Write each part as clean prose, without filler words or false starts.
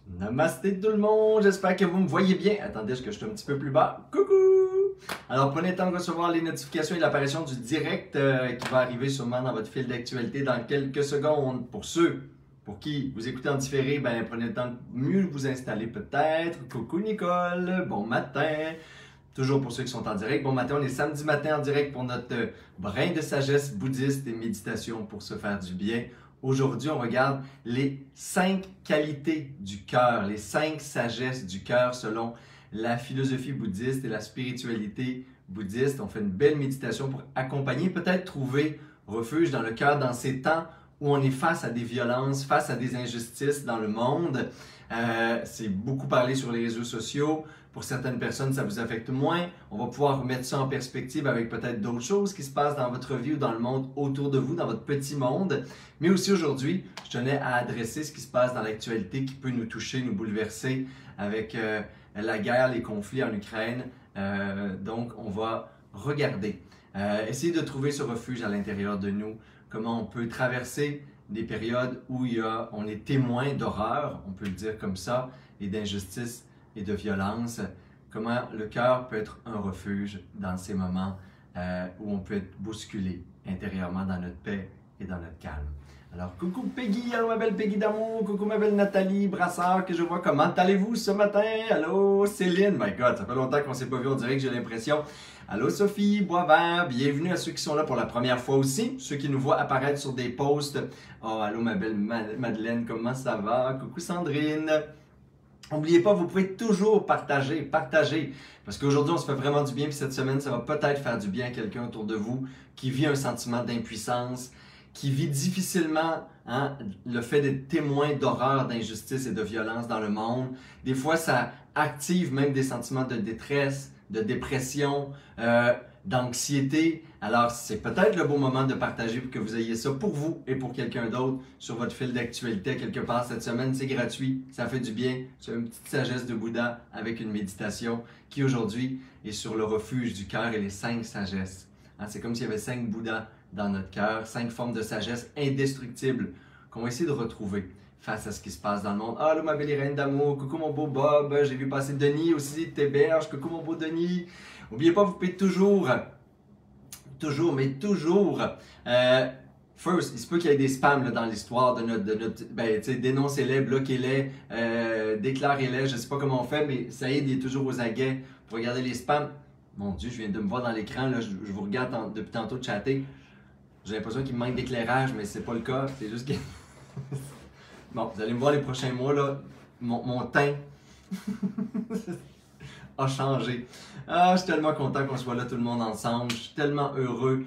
Namasté tout le monde, j'espère que vous me voyez bien. Attendez, est-ce que je suis un petit peu plus bas? Coucou! Alors prenez le temps de recevoir les notifications et l'apparition du direct qui va arriver sûrement dans votre fil d'actualité dans quelques secondes. Pour ceux pour qui vous écoutez en différé, ben prenez le temps de mieux vous installer peut-être. Coucou Nicole, bon matin! Toujours pour ceux qui sont en direct, bon matin, on est samedi matin en direct pour notre brin de sagesse bouddhiste et méditation pour se faire du bien. Aujourd'hui, on regarde les 5 qualités du cœur, les 5 sagesses du cœur selon la philosophie bouddhiste et la spiritualité bouddhiste. On fait une belle méditation pour accompagner, peut-être trouver refuge dans le cœur dans ces temps où on est face à des violences, face à des injustices dans le monde. C'est beaucoup parlé sur les réseaux sociaux. Pour certaines personnes, ça vous affecte moins. On va pouvoir remettre ça en perspective avec peut-être d'autres choses qui se passent dans votre vie ou dans le monde autour de vous, dans votre petit monde. Mais aussi aujourd'hui, je tenais à adresser ce qui se passe dans l'actualité qui peut nous toucher, nous bouleverser avec la guerre, les conflits en Ukraine. Donc, on va regarder, essayer de trouver ce refuge à l'intérieur de nous, comment on peut traverser des périodes où on est témoin d'horreur, on peut le dire comme ça, et d'injustice et de violence, comment le cœur peut être un refuge dans ces moments où on peut être bousculé intérieurement dans notre paix et dans notre calme. Alors, coucou Peggy, allô ma belle Peggy d'amour, coucou ma belle Nathalie Brassard que je vois, comment allez-vous ce matin? Allô Céline, my God, ça fait longtemps qu'on ne s'est pas vu, on dirait que j'ai l'impression. Allô Sophie Boisvert, bienvenue à ceux qui sont là pour la première fois aussi, ceux qui nous voient apparaître sur des posts. Oh, allô ma belle Madeleine, comment ça va? Coucou Sandrine. N'oubliez pas, vous pouvez toujours partager, parce qu'aujourd'hui on se fait vraiment du bien, puis cette semaine ça va peut-être faire du bien à quelqu'un autour de vous qui vit un sentiment d'impuissance, qui vit difficilement le fait d'être témoin d'horreur, d'injustice et de violence dans le monde. Des fois ça active même des sentiments de détresse, de dépression, d'anxiété. Alors, c'est peut-être le bon moment de partager pour que vous ayez ça pour vous et pour quelqu'un d'autre sur votre fil d'actualité quelque part cette semaine. C'est gratuit, ça fait du bien. C'est une petite sagesse de Bouddha avec une méditation qui aujourd'hui est sur le refuge du cœur et les 5 sagesses. C'est comme s'il y avait 5 Bouddhas dans notre cœur, 5 formes de sagesse indestructibles qu'on va essayer de retrouver face à ce qui se passe dans le monde. Allô ma belle Irène d'amour, coucou mon beau Bob, j'ai vu passer Denis aussi, t'héberge, coucou mon beau Denis. N'oubliez pas, vous pouvez toujours, first, il se peut qu'il y ait des spams là, dans l'histoire de notre ben, tu sais, dénoncez-les, bloquez-les, déclarez-les, je sais pas comment on fait, mais ça aide, il est toujours aux aguets pour regarder les spams. Mon Dieu, je viens de me voir dans l'écran, là, je vous regarde depuis tantôt chatter. J'ai l'impression qu'il me manque d'éclairage, mais c'est pas le cas, c'est juste que... Bon, vous allez me voir les prochains mois, là, mon teint a changé. Je suis tellement content qu'on soit là tout le monde ensemble. Je suis tellement heureux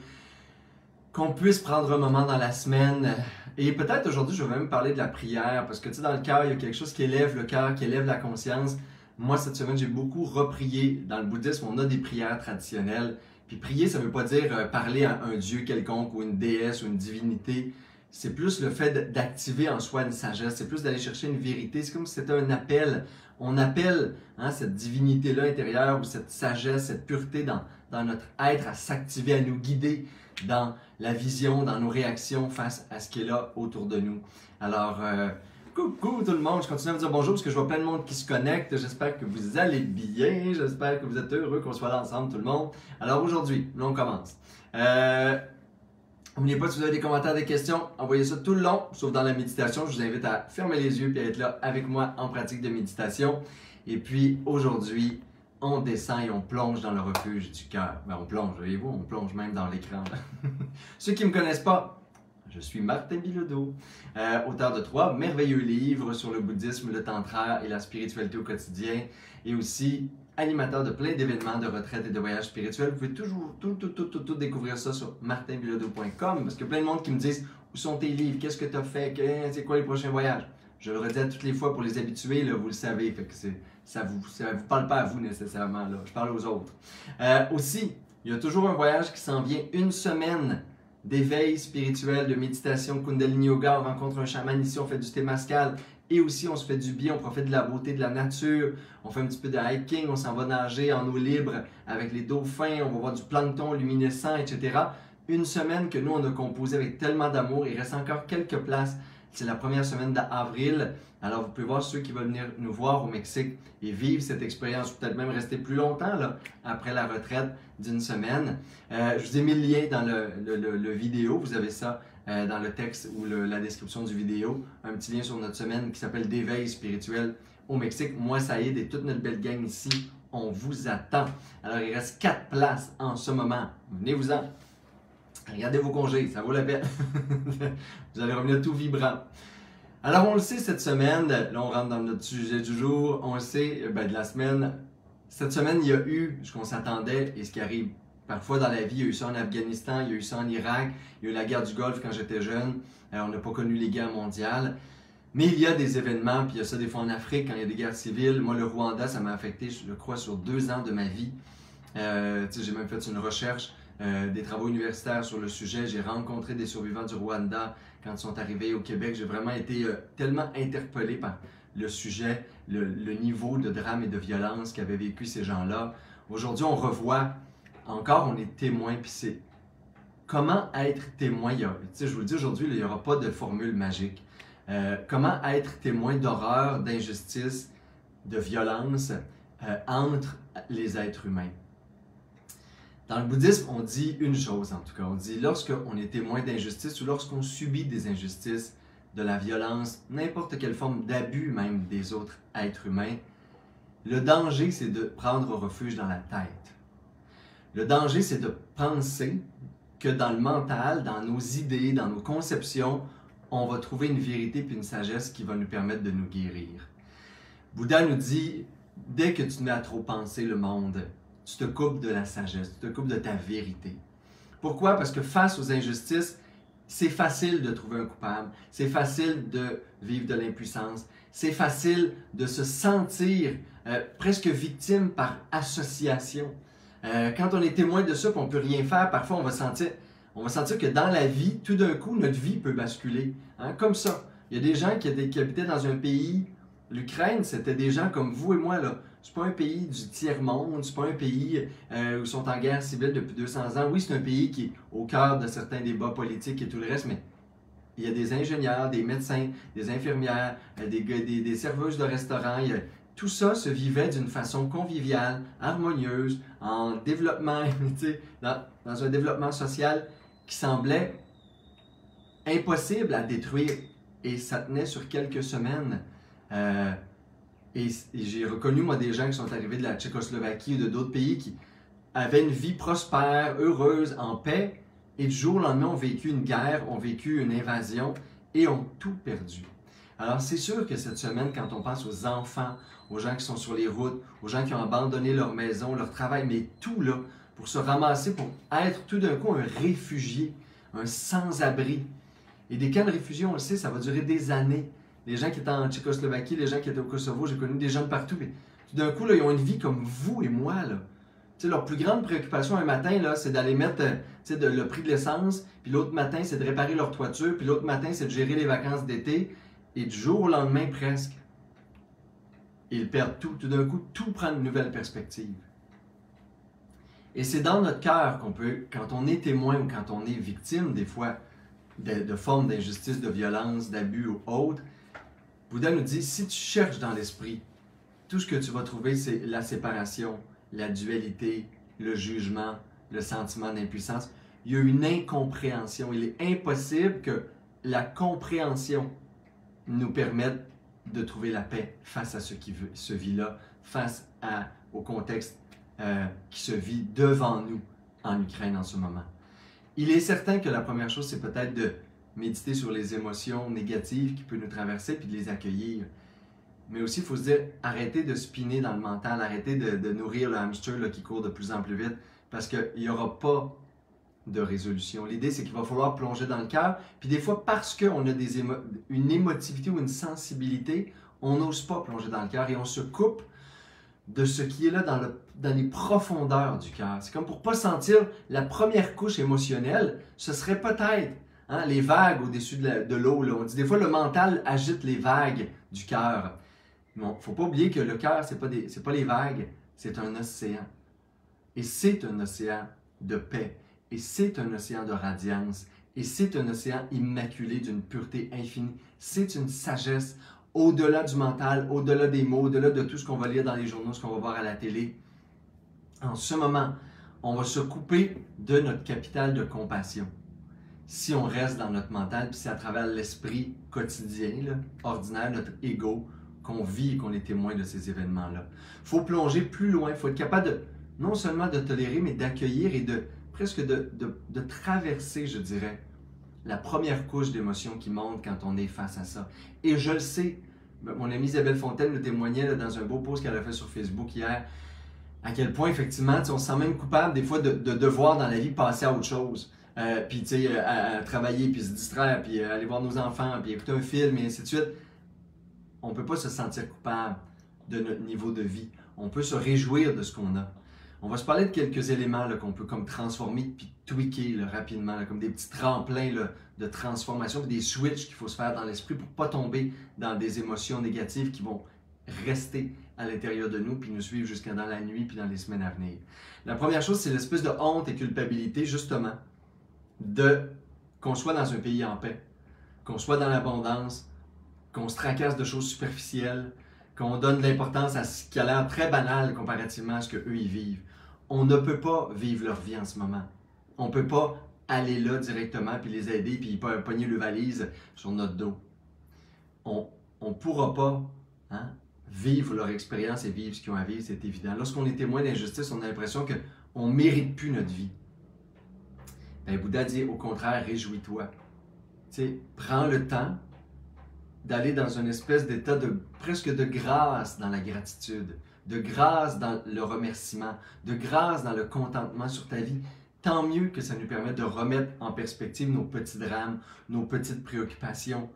qu'on puisse prendre un moment dans la semaine. Et peut-être aujourd'hui, je vais même parler de la prière, parce que tu sais, dans le cœur, il y a quelque chose qui élève le cœur, qui élève la conscience. Moi, cette semaine, j'ai beaucoup reprié. Dans le bouddhisme, on a des prières traditionnelles. Puis prier, ça ne veut pas dire parler à un dieu quelconque ou une déesse ou une divinité. C'est plus le fait d'activer en soi une sagesse, c'est plus d'aller chercher une vérité. C'est comme si c'était un appel. On appelle cette divinité-là intérieure ou cette sagesse, cette pureté dans notre être à s'activer, à nous guider dans la vision, dans nos réactions face à ce qui est là autour de nous. Alors, coucou tout le monde, je continue à vous dire bonjour parce que je vois plein de monde qui se connecte. J'espère que vous allez bien, j'espère que vous êtes heureux qu'on soit là ensemble tout le monde. Alors aujourd'hui, là on commence. N'oubliez pas, si vous avez des commentaires, des questions, envoyez ça tout le long, sauf dans la méditation. Je vous invite à fermer les yeux et à être là avec moi en pratique de méditation. Et puis aujourd'hui, on descend et on plonge dans le refuge du cœur. Ben, on plonge, voyez-vous, on plonge même dans l'écran. Ceux qui ne me connaissent pas, je suis Martin Bilodeau, auteur de 3 merveilleux livres sur le bouddhisme, le tantra et la spiritualité au quotidien, et aussi animateur de plein d'événements de retraite et de voyages spirituels. Vous pouvez toujours tout découvrir ça sur martinbilodeau.com parce qu'il y a plein de monde qui me disent où sont tes livres, qu'est-ce que tu as fait, c'est quoi les prochains voyages. Je le redis à toutes les fois pour les habitués, là, vous le savez, fait que ça vous parle pas à vous nécessairement, là. Je parle aux autres. Aussi, il y a toujours un voyage qui s'en vient, une semaine d'éveil spirituel, de méditation, Kundalini Yoga, on rencontre un chaman ici, on fait du Temazcal. Et aussi, on se fait du bien, on profite de la beauté de la nature, on fait un petit peu de hiking, on s'en va nager en eau libre avec les dauphins, on va voir du plancton luminescent, etc. Une semaine que nous, on a composé avec tellement d'amour, il reste encore quelques places. C'est la première semaine d'avril. Alors, vous pouvez voir ceux qui veulent venir nous voir au Mexique et vivre cette expérience, ou peut-être même rester plus longtemps là, après la retraite d'une semaine. Je vous ai mis le lien dans le vidéo. Vous avez ça dans le texte ou la description du vidéo. Un petit lien sur notre semaine qui s'appelle d'éveil spirituel au Mexique. Moi, Saïd et toute notre belle gang ici, on vous attend. Alors, il reste 4 places en ce moment. Venez-vous-en. Regardez vos congés, ça vaut la peine. Vous allez revenir tout vibrant. Alors, on le sait cette semaine, là on rentre dans notre sujet du jour, on le sait de la semaine. Cette semaine, il y a eu ce qu'on s'attendait et ce qui arrive parfois dans la vie. Il y a eu ça en Afghanistan, il y a eu ça en Irak, il y a eu la guerre du Golfe quand j'étais jeune. On n'a pas connu les guerres mondiales. Mais il y a des événements, puis il y a ça des fois en Afrique, quand il y a des guerres civiles. Moi, le Rwanda, ça m'a affecté, je crois, sur 2 ans de ma vie. J'ai même fait une recherche, des travaux universitaires sur le sujet. J'ai rencontré des survivants du Rwanda quand ils sont arrivés au Québec. J'ai vraiment été tellement interpellé par le sujet, le niveau de drame et de violence qu'avaient vécu ces gens-là. Aujourd'hui, on revoit, encore, on est témoin, puis c'est comment être témoin. Je vous le dis aujourd'hui, il n'y aura pas de formule magique. Comment être témoin d'horreur, d'injustice, de violence entre les êtres humains. Dans le bouddhisme, on dit une chose en tout cas, on dit lorsqu'on est témoin d'injustice ou lorsqu'on subit des injustices, de la violence, n'importe quelle forme d'abus même des autres êtres humains, le danger c'est de prendre refuge dans la tête. Le danger c'est de penser que dans le mental, dans nos idées, dans nos conceptions, on va trouver une vérité puis une sagesse qui va nous permettre de nous guérir. Bouddha nous dit, dès que tu te mets à trop penser le monde, tu te coupes de la sagesse, tu te coupes de ta vérité. Pourquoi? Parce que face aux injustices, c'est facile de trouver un coupable, c'est facile de vivre de l'impuissance, c'est facile de se sentir presque victime par association. Quand on est témoin de ça, qu'on ne peut rien faire, parfois on va sentir que dans la vie, tout d'un coup, notre vie peut basculer. Hein, comme ça. Il y a des gens qui habitaient dans un pays, l'Ukraine, c'était des gens comme vous et moi, là. C'est pas un pays du tiers-monde, c'est pas un pays où ils sont en guerre civile depuis 200 ans. Oui, c'est un pays qui est au cœur de certains débats politiques et tout le reste, mais il y a des ingénieurs, des médecins, des infirmières, des serveuses de restaurants. Tout ça se vivait d'une façon conviviale, harmonieuse, en développement, dans un développement social qui semblait impossible à détruire. Et ça tenait sur quelques semaines. Et j'ai reconnu, moi, des gens qui sont arrivés de la Tchécoslovaquie ou de d'autres pays qui avaient une vie prospère, heureuse, en paix, et du jour au lendemain ont vécu une guerre, ont vécu une invasion et ont tout perdu. Alors, c'est sûr que cette semaine, quand on pense aux enfants, aux gens qui sont sur les routes, aux gens qui ont abandonné leur maison, leur travail, mais tout là, pour se ramasser, pour être tout d'un coup un réfugié, un sans-abri. Et des camps de réfugiés, on le sait, ça va durer des années. Les gens qui étaient en Tchécoslovaquie, les gens qui étaient au Kosovo, j'ai connu des gens de partout. Mais tout d'un coup, là, ils ont une vie comme vous et moi. Là. Leur plus grande préoccupation un matin, là, c'est d'aller mettre le prix de l'essence. Puis l'autre matin, c'est de réparer leur toiture. Puis l'autre matin, c'est de gérer les vacances d'été. Et du jour au lendemain, presque, ils perdent tout. Tout d'un coup, tout prend une nouvelle perspective. Et c'est dans notre cœur qu'on peut, quand on est témoin ou quand on est victime, des fois, de formes d'injustice, de violence, d'abus ou autres, Bouddha nous dit, si tu cherches dans l'esprit, tout ce que tu vas trouver, c'est la séparation, la dualité, le jugement, le sentiment d'impuissance. Il y a une incompréhension. Il est impossible que la compréhension nous permette de trouver la paix face à ce qui se vit là, face au contexte qui se vit devant nous en Ukraine en ce moment. Il est certain que la première chose, c'est peut-être de méditer sur les émotions négatives qui peuvent nous traverser puis de les accueillir. Mais aussi, il faut se dire, arrêtez de spinner dans le mental, arrêtez de nourrir le hamster là, qui court de plus en plus vite parce qu'il n'y aura pas de résolution. L'idée, c'est qu'il va falloir plonger dans le cœur. Puis des fois, parce qu'on a une émotivité ou une sensibilité, on n'ose pas plonger dans le cœur et on se coupe de ce qui est là dans les profondeurs du cœur. C'est comme pour ne pas sentir la première couche émotionnelle, ce serait peut-être les vagues au-dessus de l'eau. On dit des fois le mental agite les vagues du cœur. Il ne faut pas oublier que le cœur, ce n'est pas les vagues, c'est un océan. Et c'est un océan de paix. Et c'est un océan de radiance. Et c'est un océan immaculé d'une pureté infinie. C'est une sagesse au-delà du mental, au-delà des mots, au-delà de tout ce qu'on va lire dans les journaux, ce qu'on va voir à la télé. En ce moment, on va se couper de notre capital de compassion. Si on reste dans notre mental, puis c'est à travers l'esprit quotidien, là, ordinaire, notre ego, qu'on vit et qu'on est témoin de ces événements-là. Il faut plonger plus loin, il faut être capable de, non seulement de tolérer, mais d'accueillir et de presque de traverser, je dirais, la première couche d'émotions qui monte quand on est face à ça. Et je le sais, mon amie Isabelle Fontaine le témoignait là, dans un beau post qu'elle a fait sur Facebook hier, à quel point, effectivement, on se sent même coupable des fois de devoir dans la vie passer à autre chose. Puis, tu sais, à travailler, puis se distraire, puis aller voir nos enfants, puis écouter un film, et ainsi de suite. On ne peut pas se sentir coupable de notre niveau de vie. On peut se réjouir de ce qu'on a. On va se parler de quelques éléments qu'on peut comme transformer, puis tweaker là, rapidement, là, comme des petits tremplins là, de transformation, puis des switches qu'il faut se faire dans l'esprit pour ne pas tomber dans des émotions négatives qui vont rester à l'intérieur de nous, puis nous suivre jusqu'à dans la nuit, puis dans les semaines à venir. La première chose, c'est l'espèce de honte et culpabilité, justement, qu'on soit dans un pays en paix, qu'on soit dans l'abondance, qu'on se tracasse de choses superficielles, qu'on donne de l'importance à ce qui a l'air très banal comparativement à ce qu'eux y vivent. On ne peut pas vivre leur vie en ce moment. On ne peut pas aller là directement, puis les aider, puis pogner le valise sur notre dos. On ne pourra pas vivre leur expérience et vivre ce qu'ils ont à vivre, c'est évident. Lorsqu'on est témoin d'injustice, on a l'impression qu'on ne mérite plus notre vie. Ben, Bouddha dit au contraire, réjouis-toi. Prends le temps d'aller dans une espèce d'état presque de grâce dans la gratitude, de grâce dans le remerciement, de grâce dans le contentement sur ta vie. Tant mieux que ça nous permet de remettre en perspective nos petits drames, nos petites préoccupations.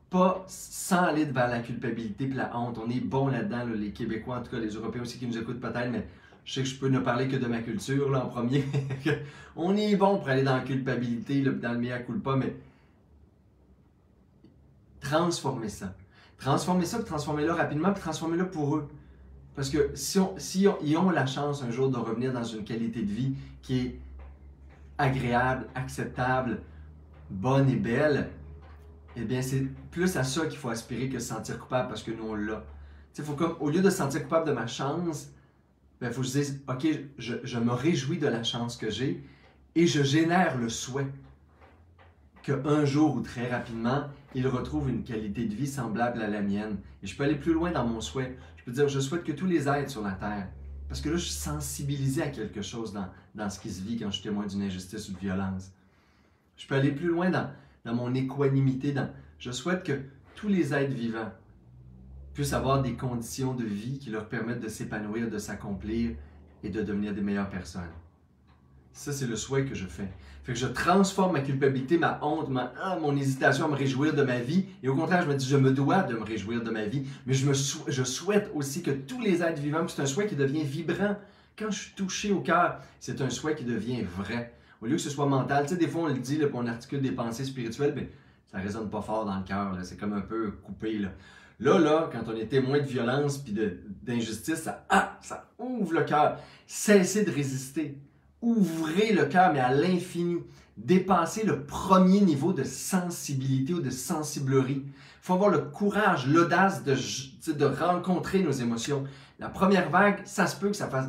Pas sans aller vers la culpabilité et la honte. On est bon là-dedans, là, les Québécois, en tout cas les Européens aussi qui nous écoutent peut-être, mais je sais que je peux ne parler que de ma culture là, en premier. On est bon pour aller dans la culpabilité, là, dans le mea culpa, mais transformer ça. Transformez-le rapidement, puis transformez-le pour eux. Parce que si ils ont la chance un jour de revenir dans une qualité de vie qui est agréable, acceptable, bonne et belle, eh bien c'est plus à ça qu'il faut aspirer que se sentir coupable parce que nous on l'a. Faut comme, au lieu de se sentir coupable de ma chance, il faut que je dise, ok, je me réjouis de la chance que j'ai et je génère le souhait qu'un jour ou très rapidement, il retrouve une qualité de vie semblable à la mienne. Et je peux aller plus loin dans mon souhait. Je peux dire, je souhaite que tous les êtres sur la Terre, parce que là, je suis sensibilisé à quelque chose dans ce qui se vit quand je témoigne d'une injustice ou de violence. Je peux aller plus loin dans mon équanimité. Je souhaite que tous les êtres vivants puissent avoir des conditions de vie qui leur permettent de s'épanouir, de s'accomplir et de devenir des meilleures personnes. Ça, c'est le souhait que je fais. Fait que je transforme ma culpabilité, ma honte, mon hésitation à me réjouir de ma vie. Et au contraire, je me dis, je me dois de me réjouir de ma vie. Mais je souhaite aussi que tous les êtres vivants, c'est un souhait qui devient vibrant. Quand je suis touché au cœur, c'est un souhait qui devient vrai. Au lieu que ce soit mental. Tu sais, des fois, on le dit, là, on articule des pensées spirituelles, mais ça ne résonne pas fort dans le cœur. C'est comme un peu coupé. Là, quand on est témoin de violence puis d'injustice, ça ouvre le cœur. Cessez de résister. Ouvrez le cœur, mais à l'infini. Dépassez le premier niveau de sensibilité ou de sensiblerie. Il faut avoir le courage, l'audace de rencontrer nos émotions. La première vague, ça se peut que ça fasse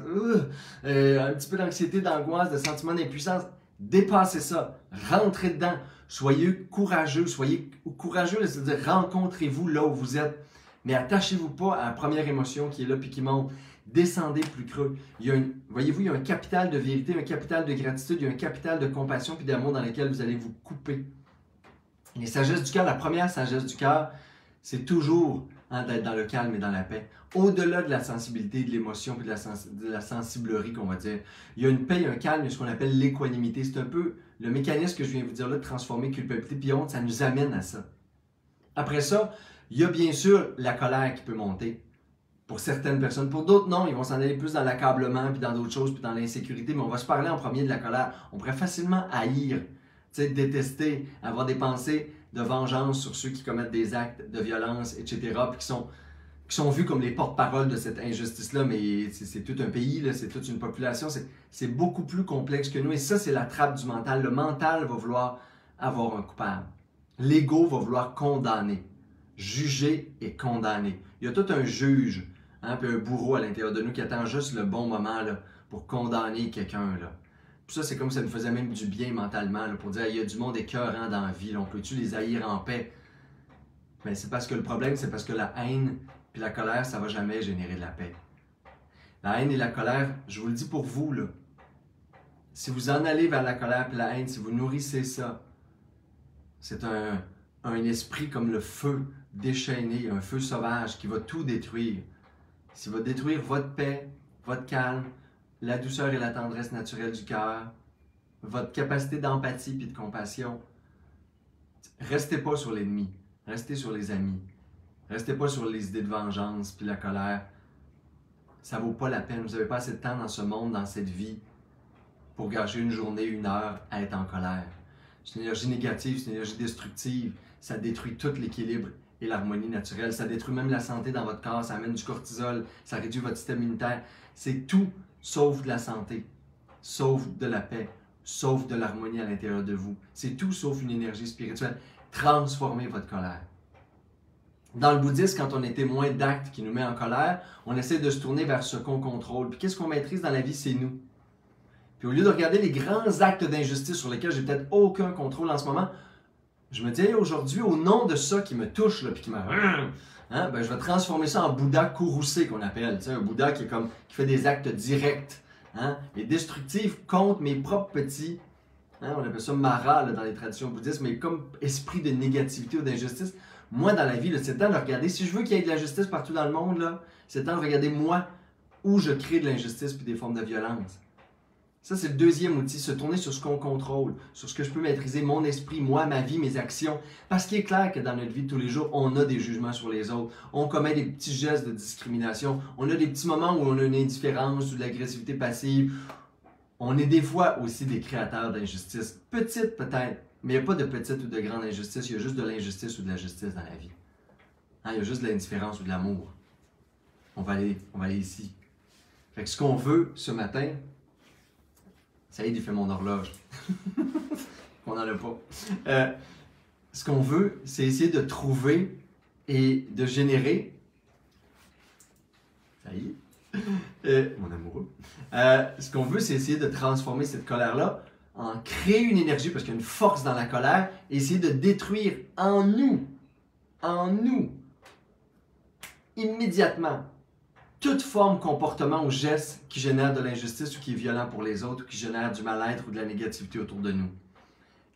un petit peu d'anxiété, d'angoisse, de sentiment d'impuissance. Dépassez ça. Rentrez dedans. Soyez courageux. C'est-à-dire rencontrez-vous là où vous êtes. Mais attachez-vous pas à la première émotion qui est là puis qui monte. Descendez plus creux. Voyez-vous, il y a un capital de vérité, un capital de gratitude, il y a un capital de compassion puis d'amour dans lequel vous allez vous couper. Les sagesses du cœur, la première sagesse du cœur, c'est toujours d'être dans le calme et dans la paix. Au-delà de la sensibilité, de l'émotion puis de la sensiblerie qu'on va dire. Il y a une paix, il y a un calme, il y a ce qu'on appelle l'équanimité. C'est un peu le mécanisme que je viens de vous dire là, de transformer culpabilité puis honte, ça nous amène à ça. Après ça, il y a bien sûr la colère qui peut monter. Pour certaines personnes. Pour d'autres, non, ils vont s'en aller plus dans l'accablement, puis dans d'autres choses, puis dans l'insécurité, mais on va se parler en premier de la colère. On pourrait facilement haïr, détester, avoir des pensées de vengeance sur ceux qui commettent des actes de violence, etc., puis qui sont vus comme les porte-paroles de cette injustice-là, mais c'est tout un pays, c'est toute une population, c'est beaucoup plus complexe que nous, et ça, c'est la trappe du mental. Le mental va vouloir avoir un coupable. L'ego va vouloir condamner, juger et condamner. Il y a tout un juge, hein, puis un bourreau à l'intérieur de nous qui attend juste le bon moment là, pour condamner quelqu'un. Puis ça, c'est comme si ça nous faisait même du bien mentalement, là, pour dire il y a du monde écœurant dans la vie, là, on peut-tu les haïr en paix? Mais c'est parce que le problème, c'est parce que la haine puis la colère, ça ne va jamais générer de la paix. La haine et la colère, je vous le dis pour vous, là, si vous en allez vers la colère et la haine, si vous nourrissez ça, c'est un esprit comme le feu déchaîné, un feu sauvage qui va tout détruire. S'il va détruire votre paix, votre calme, la douceur et la tendresse naturelle du cœur, votre capacité d'empathie et de compassion, restez pas sur l'ennemi, restez sur les amis. Restez pas sur les idées de vengeance puis la colère. Ça vaut pas la peine. Vous n'avez pas assez de temps dans ce monde, dans cette vie, pour gâcher une journée, une heure à être en colère. C'est une énergie négative, c'est une énergie destructive. Ça détruit tout l'équilibre et l'harmonie naturelle. Ça détruit même la santé dans votre corps. Ça amène du cortisol. Ça réduit votre système immunitaire. C'est tout sauf de la santé, sauf de la paix, sauf de l'harmonie à l'intérieur de vous. C'est tout sauf une énergie spirituelle. Transformez votre colère. Dans le bouddhisme, quand on est témoin d'actes qui nous met en colère, on essaie de se tourner vers ce qu'on contrôle. Puis qu'est-ce qu'on maîtrise dans la vie, c'est nous. Puis au lieu de regarder les grands actes d'injustice sur lesquels j'ai peut-être aucun contrôle en ce moment, je me dis hey, aujourd'hui, au nom de ça qui me touche, là, puis qui me... Hein, ben, je vais transformer ça en Bouddha courroucé qu'on appelle. Tu sais, un Bouddha qui fait des actes directs, hein, et destructifs contre mes propres petits, hein, on appelle ça Mara là, dans les traditions bouddhistes, mais comme esprit de négativité ou d'injustice. Moi, dans la vie, c'est le temps de regarder. Si je veux qu'il y ait de la justice partout dans le monde, c'est le temps de regarder moi où je crée de l'injustice puis des formes de violence. Ça, c'est le deuxième outil, se tourner sur ce qu'on contrôle, sur ce que je peux maîtriser, mon esprit, moi, ma vie, mes actions. Parce qu'il est clair que dans notre vie de tous les jours, on a des jugements sur les autres, on commet des petits gestes de discrimination, on a des petits moments où on a une indifférence ou de l'agressivité passive. On est des fois aussi des créateurs d'injustice. Petite peut-être, mais il n'y a pas de petite ou de grande injustice, il y a juste de l'injustice ou de la justice dans la vie. Hein, il y a juste de l'indifférence ou de l'amour. On va aller ici. Fait que ce qu'on veut ce matin, ça y est, il fait mon horloge. On n'en a pas. Ce qu'on veut, c'est essayer de trouver et de générer. Ça y est. Mon amoureux. Ce qu'on veut, c'est essayer de transformer cette colère-là en créer une énergie, parce qu'il y a une force dans la colère, et essayer de détruire en nous, immédiatement, toute forme, comportement ou geste qui génère de l'injustice ou qui est violent pour les autres ou qui génère du mal-être ou de la négativité autour de nous.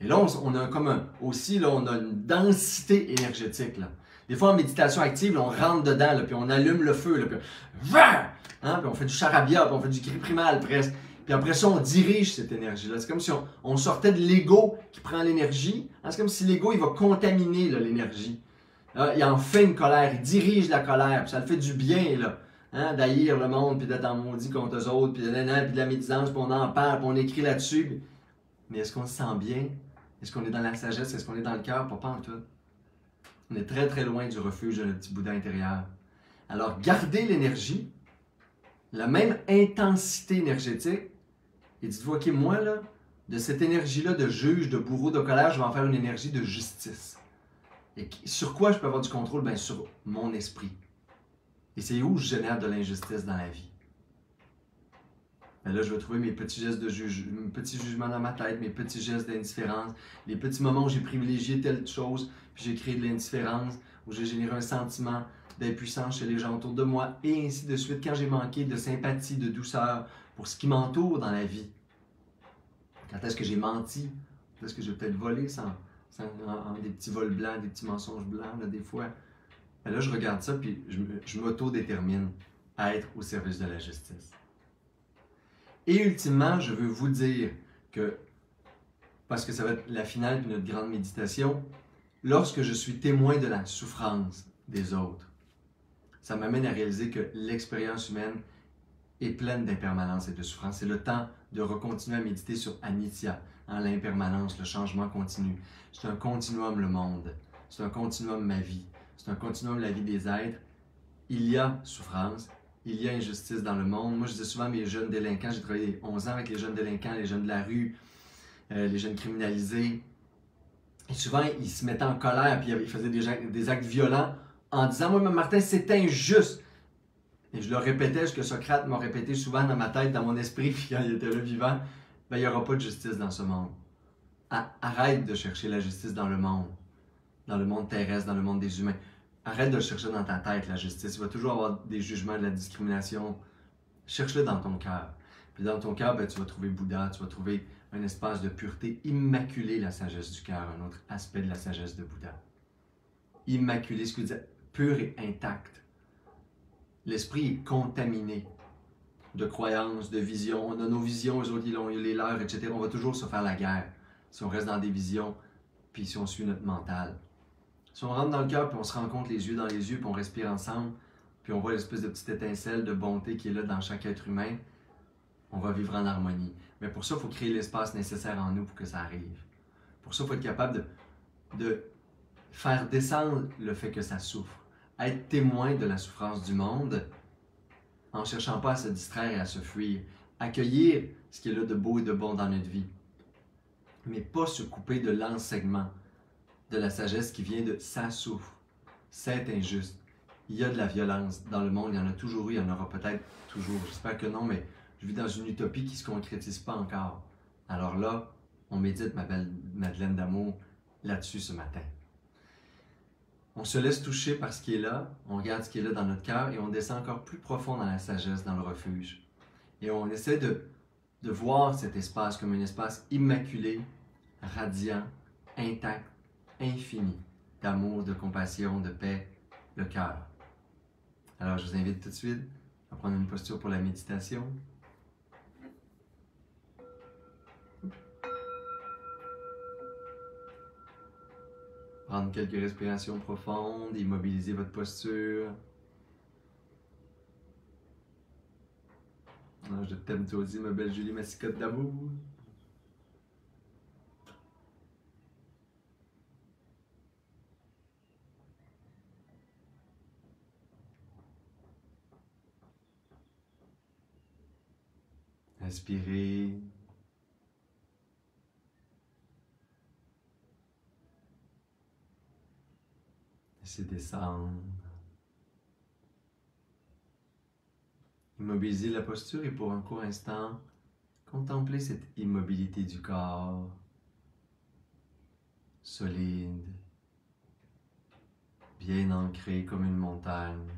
Et là, on a comme aussi, là, on a une densité énergétique. Là. Des fois, en méditation active, là, on rentre dedans, là, puis on allume le feu, là, puis on fait du charabia, puis on fait du cri primal presque. Puis après ça, on dirige cette énergie-là. C'est comme si on sortait de l'ego qui prend l'énergie. Hein? C'est comme si l'ego, il va contaminer l'énergie. Il en fait une colère, il dirige la colère, puis ça le fait du bien, là. Hein? D'haïr le monde, puis d'être en maudit contre eux autres, puis de la médisance, puis on en parle, puis on écrit là-dessus. Puis... Mais est-ce qu'on se sent bien? Est-ce qu'on est dans la sagesse? Est-ce qu'on est dans le cœur? Pas en tout. On est très très loin du refuge de notre petit Bouddha intérieur. Alors, gardez l'énergie, la même intensité énergétique, et dites-vous, ok, moi, là, de cette énergie-là de juge, de bourreau, de colère, je vais en faire une énergie de justice. Et sur quoi je peux avoir du contrôle? Bien, sur mon esprit. Et c'est où je génère de l'injustice dans la vie. Bien là, je vais trouver mes petits gestes de mes petits jugements dans ma tête, mes petits gestes d'indifférence, les petits moments où j'ai privilégié telle chose, puis j'ai créé de l'indifférence, où j'ai généré un sentiment d'impuissance chez les gens autour de moi, et ainsi de suite, quand j'ai manqué de sympathie, de douceur pour ce qui m'entoure dans la vie. Quand est-ce que j'ai menti? Quand est-ce que j'ai peut-être volé en des petits vols blancs, des petits mensonges blancs, là, des fois? Et là, je regarde ça, puis je m'auto-détermine à être au service de la justice. Et ultimement, je veux vous dire que, parce que ça va être la finale de notre grande méditation, lorsque je suis témoin de la souffrance des autres, ça m'amène à réaliser que l'expérience humaine est pleine d'impermanence et de souffrance. C'est le temps de recontinuer à méditer sur Anitya, l'impermanence, le changement continu. C'est un continuum le monde, c'est un continuum ma vie, c'est un continuum la vie des êtres. Il y a souffrance, il y a injustice dans le monde. Moi, je dis souvent à mes jeunes délinquants, j'ai travaillé 11 ans avec les jeunes délinquants, les jeunes de la rue, les jeunes criminalisés. Et souvent, il se mettait en colère, puis il faisait des actes violents en disant, moi, Martin, c'est injuste. Et je le répétais, ce que Socrate m'a répété souvent dans ma tête, dans mon esprit, puis quand il était là vivant, ben, il n'y aura pas de justice dans ce monde. Arrête de chercher la justice dans le monde terrestre, dans le monde des humains. Arrête de le chercher dans ta tête, la justice. Il va toujours avoir des jugements, de la discrimination. Cherche-le dans ton cœur. Puis dans ton cœur, ben, tu vas trouver Bouddha, tu vas trouver un espace de pureté, immaculé la sagesse du cœur, un autre aspect de la sagesse de Bouddha. Immaculé, ce que dit, pur et intact. L'esprit est contaminé de croyances, de visions. On a nos visions, eux autres, ils ont les leurs, etc. On va toujours se faire la guerre si on reste dans des visions, puis si on suit notre mental. Si on rentre dans le cœur, puis on se rencontre les yeux dans les yeux, puis on respire ensemble, puis on voit l'espèce de petite étincelle de bonté qui est là dans chaque être humain, on va vivre en harmonie. Mais pour ça, il faut créer l'espace nécessaire en nous pour que ça arrive. Pour ça, il faut être capable de faire descendre le fait que ça souffre. Être témoin de la souffrance du monde en ne cherchant pas à se distraire et à se fuir. Accueillir ce qui est là de beau et de bon dans notre vie. Mais pas se couper de l'enseignement, de la sagesse qui vient de « ça souffre ». C'est injuste. Il y a de la violence dans le monde, il y en a toujours eu, il y en aura peut-être toujours. J'espère que non, mais je vis dans une utopie qui ne se concrétise pas encore. Alors là, on médite, ma belle Madeleine d'amour, là-dessus ce matin. On se laisse toucher par ce qui est là, on regarde ce qui est là dans notre cœur et on descend encore plus profond dans la sagesse, dans le refuge. Et on essaie de voir cet espace comme un espace immaculé, radiant, intact, infini, d'amour, de compassion, de paix, le cœur. Alors je vous invite tout de suite à prendre une posture pour la méditation. Prendre quelques respirations profondes, immobiliser votre posture. Alors, je t'aime toi aussi, ma belle Julie, ma cicotte d'amour. Inspirez. Laissez descendre. Immobilisez la posture et pour un court instant, contemplez cette immobilité du corps, solide, bien ancré comme une montagne.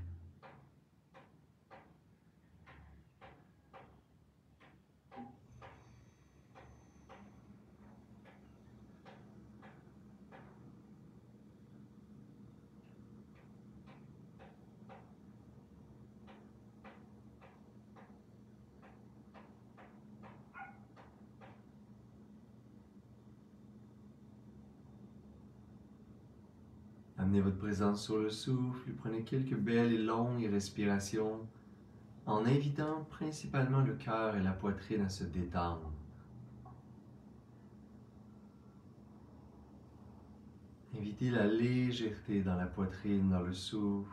Amenez votre présence sur le souffle, prenez quelques belles et longues respirations en invitant principalement le cœur et la poitrine à se détendre. Invitez la légèreté dans la poitrine, dans le souffle.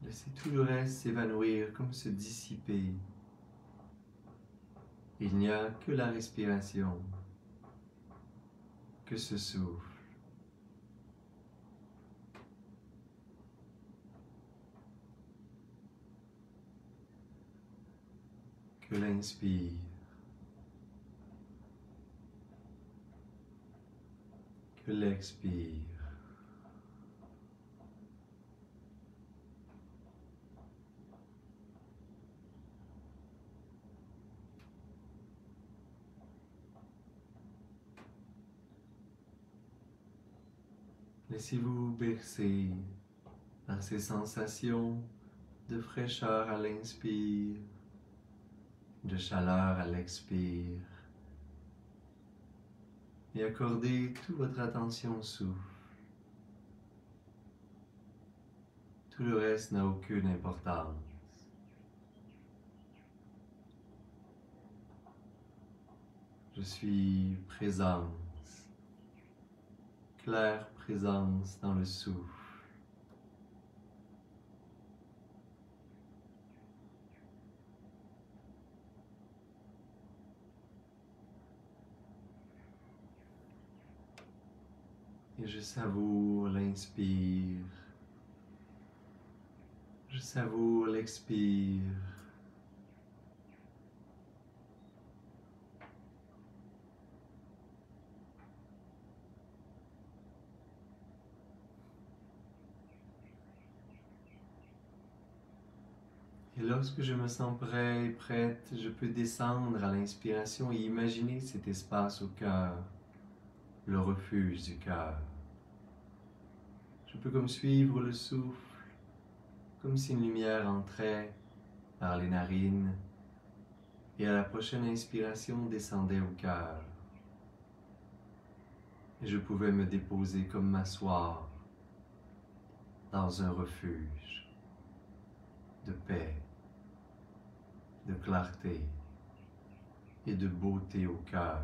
Laissez tout le reste s'évanouir, comme se dissiper. Il n'y a que la respiration, que ce souffle. Que l'inspire. Que l'expire. Laissez-vous bercer par ces sensations de fraîcheur à l'inspire, de chaleur à l'expire. Et accordez toute votre attention au souffle. Tout le reste n'a aucune importance. Je suis présence, claire présence dans le souffle. Et je savoure l'inspire. Je savoure l'expire. Et lorsque je me sens prêt et prête, je peux descendre à l'inspiration et imaginer cet espace au cœur, le refuge du cœur. Je peux comme suivre le souffle, comme si une lumière entrait par les narines et à la prochaine inspiration descendait au cœur. Et je pouvais me déposer comme m'asseoir dans un refuge de paix, de clarté et de beauté au cœur.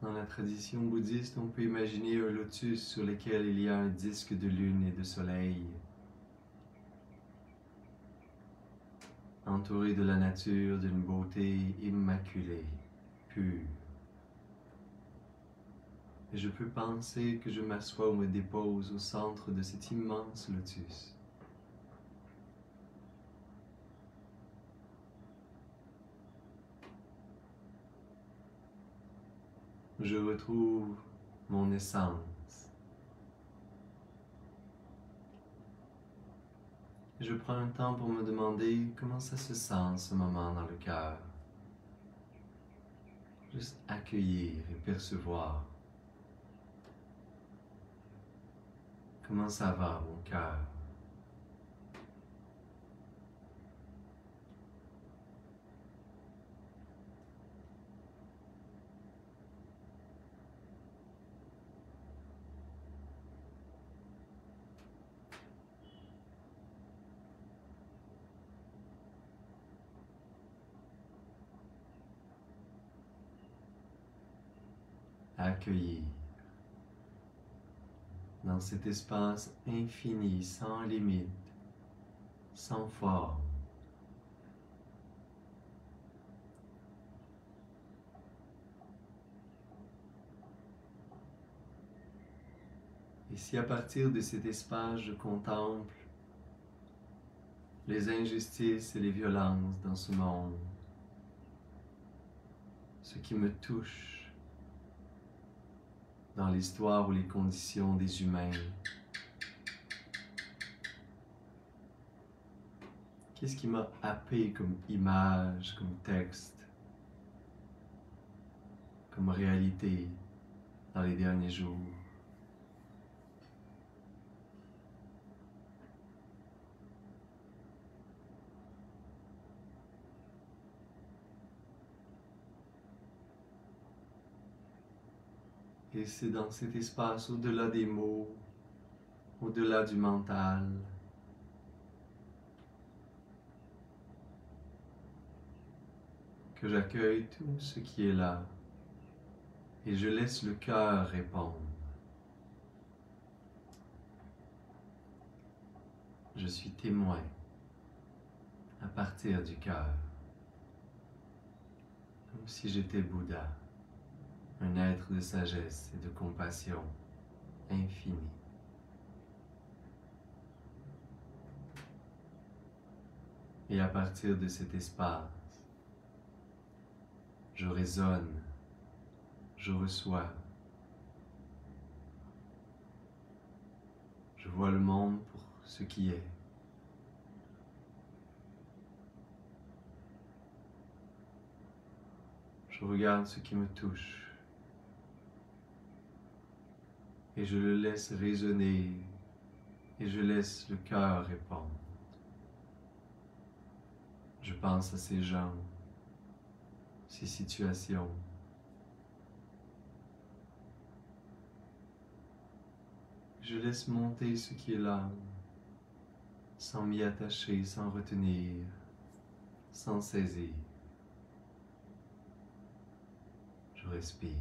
Dans la tradition bouddhiste, on peut imaginer un lotus sur lequel il y a un disque de lune et de soleil, entouré de la nature d'une beauté immaculée, pure. Et je peux penser que je m'assois ou me dépose au centre de cet immense lotus. Je retrouve mon essence. Je prends un temps pour me demander comment ça se sent en ce moment dans le cœur. Juste accueillir et percevoir. Comment ça va, mon cœur? Accueillir dans cet espace infini, sans limite, sans forme. Et si à partir de cet espace je contemple les injustices et les violences dans ce monde, ce qui me touche dans l'histoire ou les conditions des humains, qu'est-ce qui m'a happé comme image, comme texte, comme réalité dans les derniers jours? Et c'est dans cet espace au-delà des mots, au-delà du mental, que j'accueille tout ce qui est là et je laisse le cœur répondre. Je suis témoin à partir du cœur, comme si j'étais Bouddha, un être de sagesse et de compassion infinie. Et à partir de cet espace, je résonne, je reçois, je vois le monde pour ce qui est. Je regarde ce qui me touche et je le laisse résonner et je laisse le cœur répondre. Je pense à ces gens, ces situations. Je laisse monter ce qui est là, sans m'y attacher, sans retenir, sans saisir. Je respire.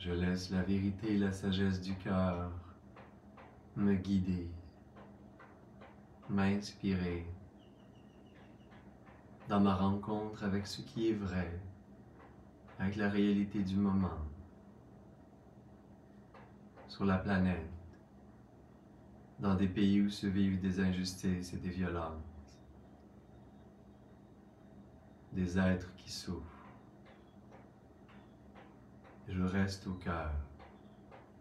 Je laisse la vérité et la sagesse du cœur me guider, m'inspirer dans ma rencontre avec ce qui est vrai, avec la réalité du moment, sur la planète, dans des pays où se vivent des injustices et des violences, des êtres qui souffrent. Je reste au cœur.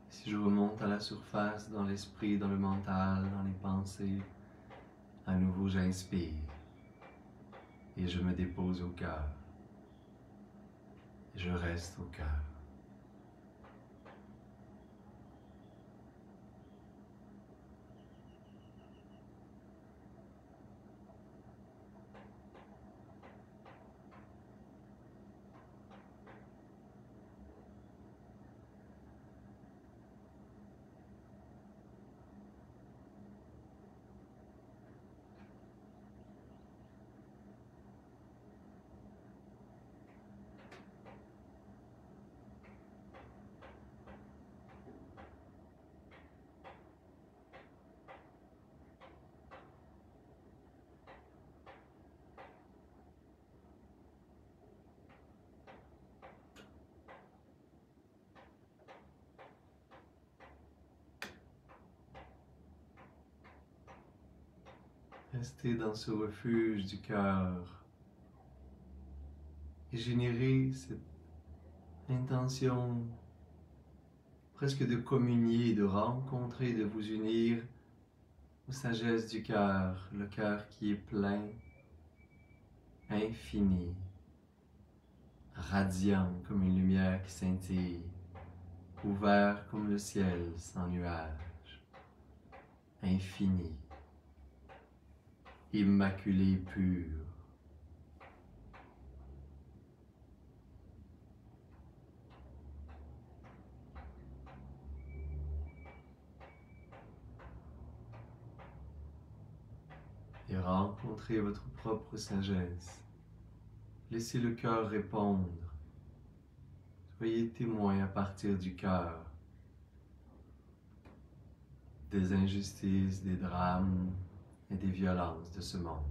Si je remonte à la surface, dans l'esprit, dans le mental, dans les pensées, à nouveau j'inspire et je me dépose au cœur. Je reste au cœur. Rester dans ce refuge du cœur et générer cette intention presque de communier, de rencontrer, de vous unir aux sagesses du cœur, le cœur qui est plein, infini, radiant comme une lumière qui scintille, ouvert comme le ciel sans nuages, infini, immaculé, pur. Et rencontrez votre propre sagesse. Laissez le cœur répondre. Soyez témoin à partir du cœur des injustices, des drames et des violences de ce monde.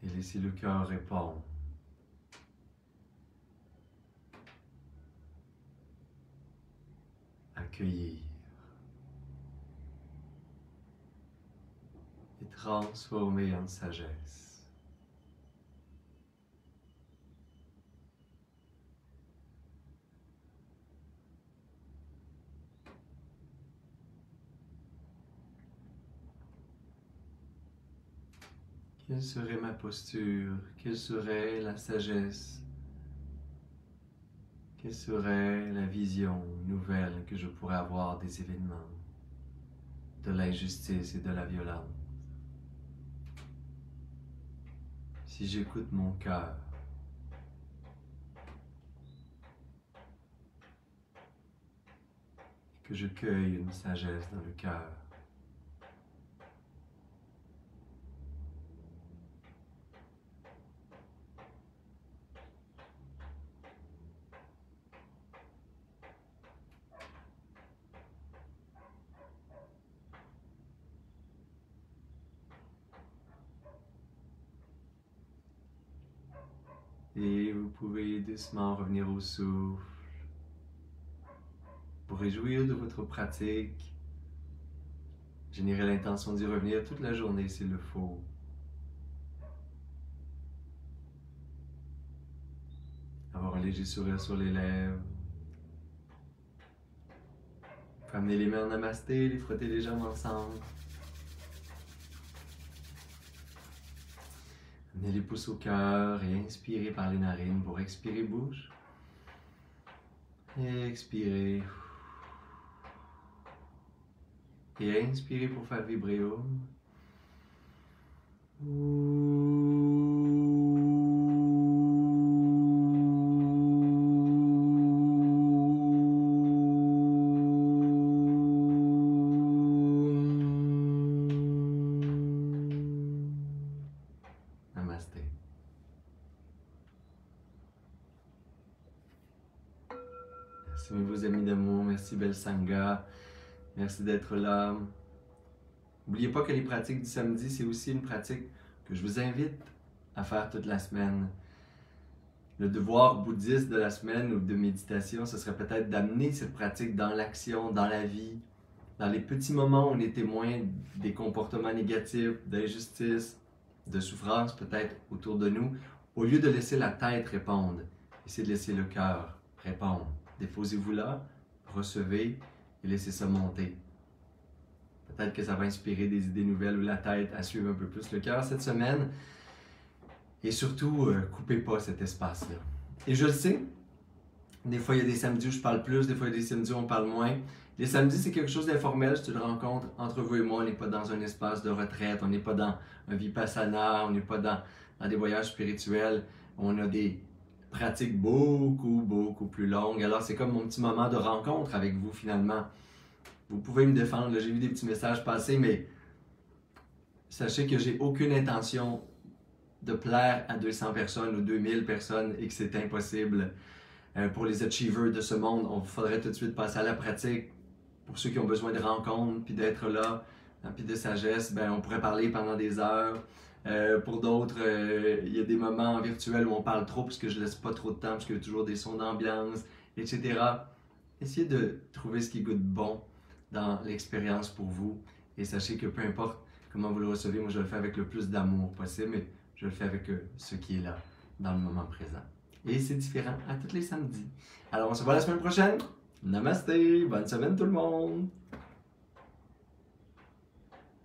Et laissez le cœur répondre. Accueillir et transformer en sagesse. Quelle serait ma posture? Quelle serait la sagesse? Quelle serait la vision nouvelle que je pourrais avoir des événements, de l'injustice et de la violence? Si j'écoute mon cœur, et que je cueille une sagesse dans le cœur, et vous pouvez doucement revenir au souffle, pour réjouir de votre pratique. Générer l'intention d'y revenir toute la journée s'il le faut. Avoir un léger sourire sur les lèvres. Amener les mains en namasté, les frotter les jambes ensemble. Amener les pouces au cœur et inspirer par les narines pour expirer bouche. Et expirer. Et inspirer pour faire vibrer Om. Namasté. Merci mes beaux amis d'amour, merci belle Sangha, merci d'être là. N'oubliez pas que les pratiques du samedi, c'est aussi une pratique que je vous invite à faire toute la semaine. Le devoir bouddhiste de la semaine ou de méditation, ce serait peut-être d'amener cette pratique dans l'action, dans la vie, dans les petits moments où on est témoin des comportements négatifs, d'injustice, de souffrance peut-être autour de nous, au lieu de laisser la tête répondre, essayez de laisser le cœur répondre. Déposez-vous là, recevez et laissez ça monter. Peut-être que ça va inspirer des idées nouvelles ou la tête à suivre un peu plus le cœur cette semaine. Et surtout, coupez pas cet espace-là. Et je le sais, des fois il y a des samedis où je parle plus, des fois il y a des samedis où on parle moins. Les samedis, c'est quelque chose d'informel, c'est une rencontre entre vous et moi. On n'est pas dans un espace de retraite, on n'est pas dans un vipassana, on n'est pas dans des voyages spirituels. On a des pratiques beaucoup plus longues. Alors c'est comme mon petit moment de rencontre avec vous finalement. Vous pouvez me défendre, là, j'ai vu des petits messages passer, mais sachez que j'ai aucune intention de plaire à 200 personnes ou 2000 personnes et que c'est impossible. Pour les achievers de ce monde, il faudrait tout de suite passer à la pratique. Pour ceux qui ont besoin de rencontres, puis d'être là, puis de sagesse, ben, on pourrait parler pendant des heures. Pour d'autres, il y a des moments virtuels où on parle trop parce que je laisse pas trop de temps, parce qu'il y a toujours des sons d'ambiance, etc. Essayez de trouver ce qui goûte bon dans l'expérience pour vous. Et sachez que peu importe comment vous le recevez, moi je le fais avec le plus d'amour possible, mais je le fais avec ce qui est là, dans le moment présent. Et c'est différent à tous les samedis. Alors on se voit la semaine prochaine. Namasté, bonne semaine tout le monde!